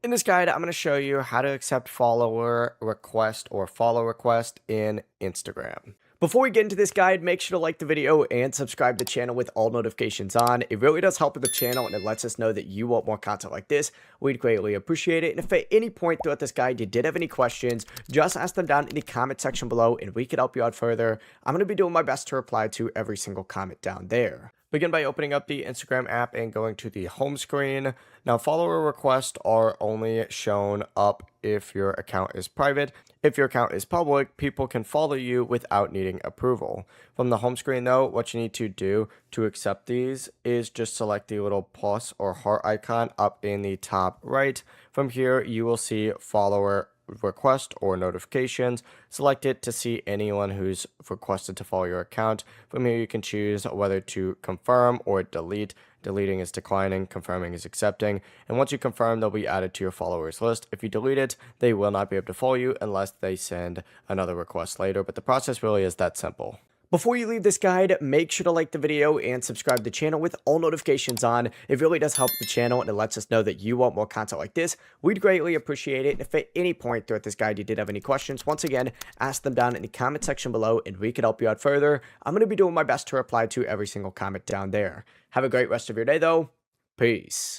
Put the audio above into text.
In this guide, I'm going to show you how to accept follower request or follow request in Instagram. Before we get into this guide, make sure to like the video and subscribe to the channel with all notifications on. It really does help with the channel and it lets us know that you want more content like this. We'd greatly appreciate it. And if at any point throughout this guide you did have any questions, just ask them down in the comment section below and we could help you out further. I'm going to be doing my best to reply to every single comment down there. Begin by opening up the Instagram app and going to the home screen. Now, follower requests are only shown up if your account is private. If your account is public, people can follow you without needing approval. From the home screen, though, what you need to do to accept these is just select the little plus or heart icon up in the top right. From here, you will see follower request or notifications. Select it to see anyone who's requested to follow your account. From here, you can choose whether to confirm or delete. Deleting is declining, confirming is accepting. And once you confirm, they'll be added to your followers list. If you delete it, they will not be able to follow you unless they send another request later. But the process really is that simple. Before you leave this guide, make sure to like the video and subscribe to the channel with all notifications on. It really does help the channel and it lets us know that you want more content like this. We'd greatly appreciate it. And if at any point throughout this guide you did have any questions, once again, ask them down in the comment section below and we could help you out further. I'm going to be doing my best to reply to every single comment down there. Have a great rest of your day though. Peace.